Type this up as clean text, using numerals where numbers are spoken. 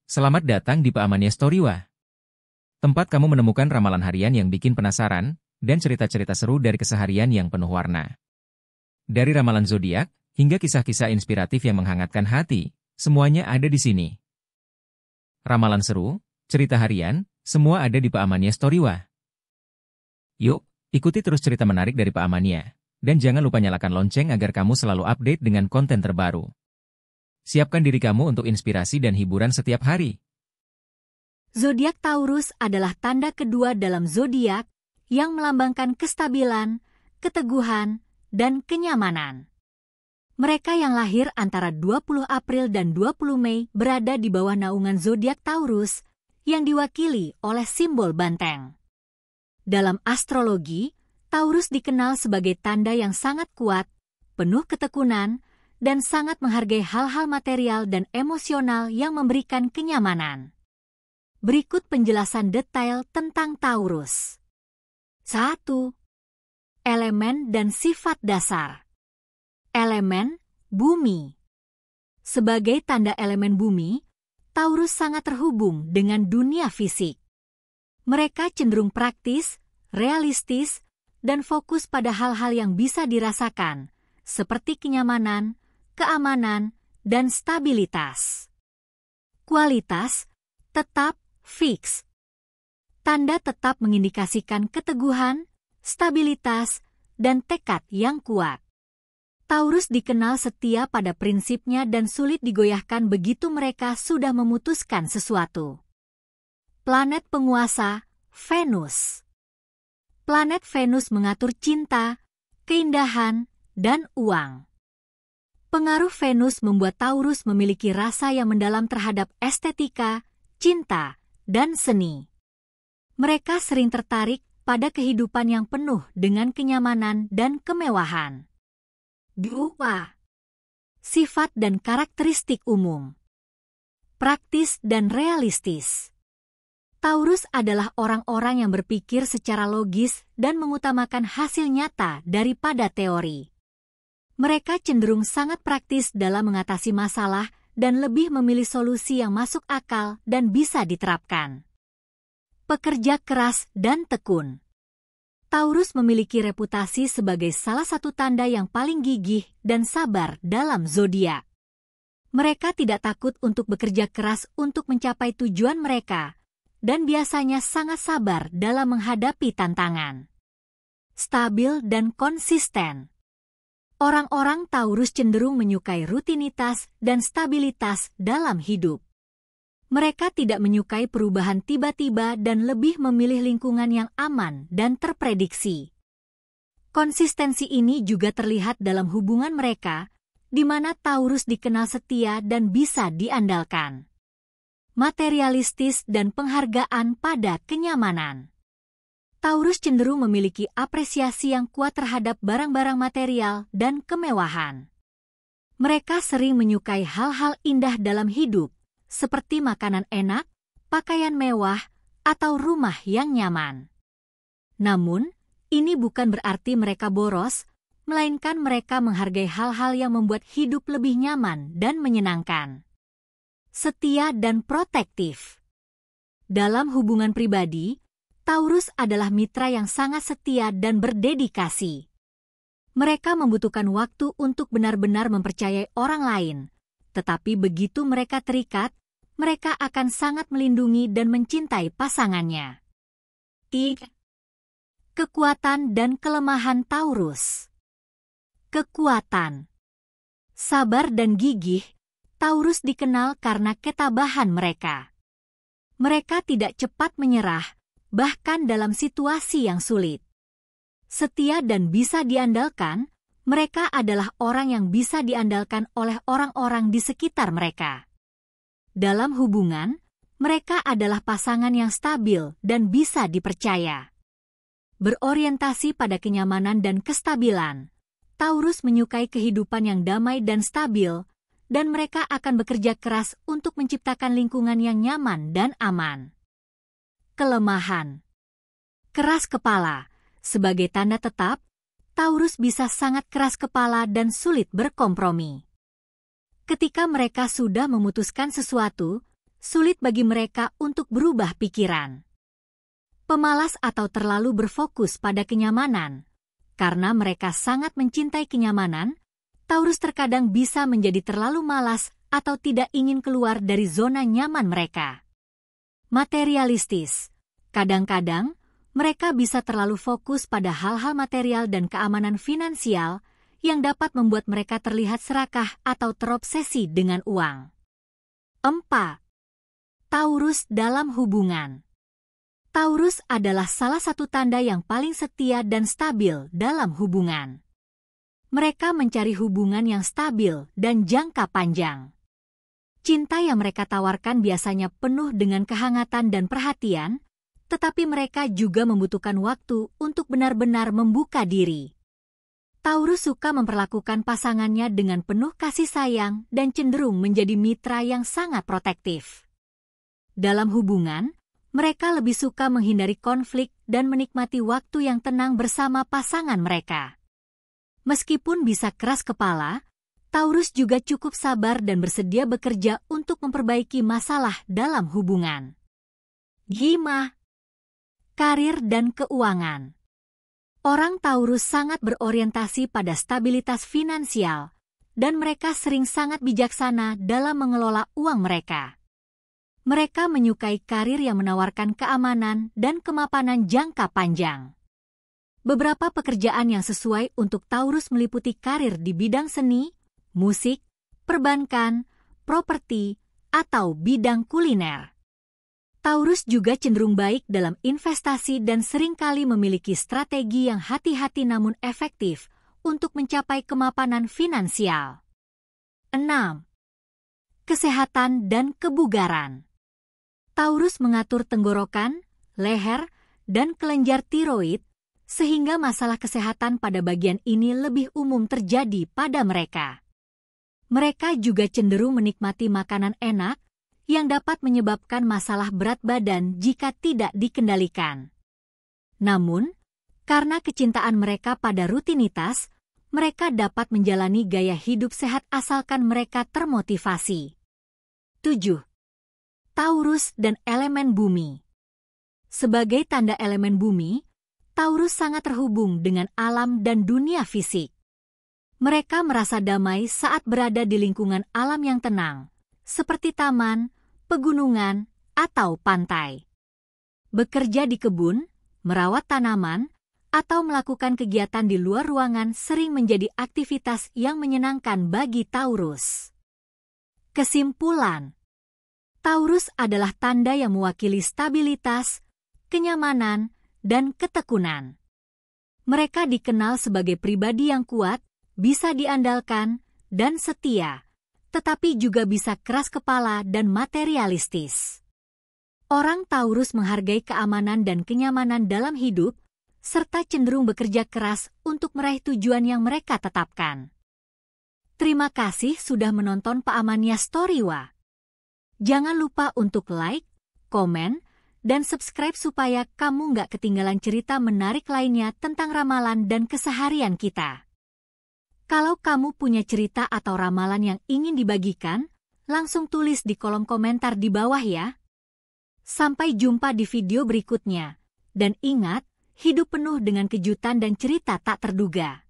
Selamat datang di Pak Amania Storywa. Tempat kamu menemukan ramalan harian yang bikin penasaran, dan cerita-cerita seru dari keseharian yang penuh warna. Dari ramalan zodiak, hingga kisah-kisah inspiratif yang menghangatkan hati, semuanya ada di sini. Ramalan seru, cerita harian, semua ada di Pak Amania Storywa. Yuk, ikuti terus cerita menarik dari Pak Amania. Dan jangan lupa nyalakan lonceng agar kamu selalu update dengan konten terbaru. Siapkan diri kamu untuk inspirasi dan hiburan setiap hari. Zodiak Taurus adalah tanda kedua dalam zodiak yang melambangkan kestabilan, keteguhan, dan kenyamanan. Mereka yang lahir antara 20 April dan 20 Mei berada di bawah naungan zodiak Taurus yang diwakili oleh simbol banteng. Dalam astrologi, Taurus dikenal sebagai tanda yang sangat kuat, penuh ketekunan, dan sangat menghargai hal-hal material dan emosional yang memberikan kenyamanan. Berikut penjelasan detail tentang Taurus. 1. Elemen dan sifat dasar. Elemen bumi. Sebagai tanda elemen bumi, Taurus sangat terhubung dengan dunia fisik. Mereka cenderung praktis, realistis, dan fokus pada hal-hal yang bisa dirasakan, seperti kenyamanan, keamanan, dan stabilitas. Kualitas tetap fix. Tanda tetap mengindikasikan keteguhan, stabilitas, dan tekad yang kuat. Taurus dikenal setia pada prinsipnya dan sulit digoyahkan begitu mereka sudah memutuskan sesuatu. Planet penguasa, Venus. Planet Venus mengatur cinta, keindahan, dan uang. Pengaruh Venus membuat Taurus memiliki rasa yang mendalam terhadap estetika, cinta, dan seni. Mereka sering tertarik pada kehidupan yang penuh dengan kenyamanan dan kemewahan. 2. Sifat dan karakteristik umum. Praktis dan realistis. Taurus adalah orang-orang yang berpikir secara logis dan mengutamakan hasil nyata daripada teori. Mereka cenderung sangat praktis dalam mengatasi masalah dan lebih memilih solusi yang masuk akal dan bisa diterapkan. Pekerja keras dan tekun. Taurus memiliki reputasi sebagai salah satu tanda yang paling gigih dan sabar dalam zodiak. Mereka tidak takut untuk bekerja keras untuk mencapai tujuan mereka, dan biasanya sangat sabar dalam menghadapi tantangan. Stabil dan konsisten. Orang-orang Taurus cenderung menyukai rutinitas dan stabilitas dalam hidup. Mereka tidak menyukai perubahan tiba-tiba dan lebih memilih lingkungan yang aman dan terprediksi. Konsistensi ini juga terlihat dalam hubungan mereka, di mana Taurus dikenal setia dan bisa diandalkan. Materialistis dan penghargaan pada kenyamanan. Taurus cenderung memiliki apresiasi yang kuat terhadap barang-barang material dan kemewahan. Mereka sering menyukai hal-hal indah dalam hidup, seperti makanan enak, pakaian mewah, atau rumah yang nyaman. Namun, ini bukan berarti mereka boros, melainkan mereka menghargai hal-hal yang membuat hidup lebih nyaman dan menyenangkan. Setia dan protektif. Dalam hubungan pribadi, Taurus adalah mitra yang sangat setia dan berdedikasi. Mereka membutuhkan waktu untuk benar-benar mempercayai orang lain, tetapi begitu mereka terikat, mereka akan sangat melindungi dan mencintai pasangannya. 3. Kekuatan dan kelemahan Taurus. Kekuatan. Sabar dan gigih, Taurus dikenal karena ketabahan mereka. Mereka tidak cepat menyerah, bahkan dalam situasi yang sulit. Setia dan bisa diandalkan, mereka adalah orang yang bisa diandalkan oleh orang-orang di sekitar mereka. Dalam hubungan, mereka adalah pasangan yang stabil dan bisa dipercaya. Berorientasi pada kenyamanan dan kestabilan, Taurus menyukai kehidupan yang damai dan stabil, dan mereka akan bekerja keras untuk menciptakan lingkungan yang nyaman dan aman. Kelemahan. Keras kepala. Sebagai tanda tetap, Taurus bisa sangat keras kepala dan sulit berkompromi. Ketika mereka sudah memutuskan sesuatu, sulit bagi mereka untuk berubah pikiran. Pemalas atau terlalu berfokus pada kenyamanan. Karena mereka sangat mencintai kenyamanan, Taurus terkadang bisa menjadi terlalu malas atau tidak ingin keluar dari zona nyaman mereka. Materialistis. Kadang-kadang, mereka bisa terlalu fokus pada hal-hal material dan keamanan finansial yang dapat membuat mereka terlihat serakah atau terobsesi dengan uang. 4. Taurus dalam hubungan. Taurus adalah salah satu tanda yang paling setia dan stabil dalam hubungan. Mereka mencari hubungan yang stabil dan jangka panjang. Cinta yang mereka tawarkan biasanya penuh dengan kehangatan dan perhatian, tetapi mereka juga membutuhkan waktu untuk benar-benar membuka diri. Taurus suka memperlakukan pasangannya dengan penuh kasih sayang dan cenderung menjadi mitra yang sangat protektif. Dalam hubungan, mereka lebih suka menghindari konflik dan menikmati waktu yang tenang bersama pasangan mereka. Meskipun bisa keras kepala, Taurus juga cukup sabar dan bersedia bekerja untuk memperbaiki masalah dalam hubungan. 5. Karir dan keuangan. Orang Taurus sangat berorientasi pada stabilitas finansial, dan mereka sering sangat bijaksana dalam mengelola uang mereka. Mereka menyukai karir yang menawarkan keamanan dan kemapanan jangka panjang. Beberapa pekerjaan yang sesuai untuk Taurus meliputi karir di bidang seni, musik, perbankan, properti, atau bidang kuliner. Taurus juga cenderung baik dalam investasi dan seringkali memiliki strategi yang hati-hati namun efektif untuk mencapai kemapanan finansial. 6. Kesehatan dan kebugaran. Taurus mengatur tenggorokan, leher, dan kelenjar tiroid, sehingga masalah kesehatan pada bagian ini lebih umum terjadi pada mereka. Mereka juga cenderung menikmati makanan enak yang dapat menyebabkan masalah berat badan jika tidak dikendalikan. Namun, karena kecintaan mereka pada rutinitas, mereka dapat menjalani gaya hidup sehat asalkan mereka termotivasi. 7. Taurus dan elemen bumi. Sebagai tanda elemen bumi, Taurus sangat terhubung dengan alam dan dunia fisik. Mereka merasa damai saat berada di lingkungan alam yang tenang, seperti taman, pegunungan, atau pantai. Bekerja di kebun, merawat tanaman, atau melakukan kegiatan di luar ruangan sering menjadi aktivitas yang menyenangkan bagi Taurus. Kesimpulan, Taurus adalah tanda yang mewakili stabilitas, kenyamanan, dan ketekunan. Mereka dikenal sebagai pribadi yang kuat, bisa diandalkan, dan setia, tetapi juga bisa keras kepala dan materialistis. Orang Taurus menghargai keamanan dan kenyamanan dalam hidup, serta cenderung bekerja keras untuk meraih tujuan yang mereka tetapkan. Terima kasih sudah menonton Pak Amania Storywa. Jangan lupa untuk like, komen, dan subscribe supaya kamu nggak ketinggalan cerita menarik lainnya tentang ramalan dan keseharian kita. Kalau kamu punya cerita atau ramalan yang ingin dibagikan, langsung tulis di kolom komentar di bawah ya. Sampai jumpa di video berikutnya. Dan ingat, hidup penuh dengan kejutan dan cerita tak terduga.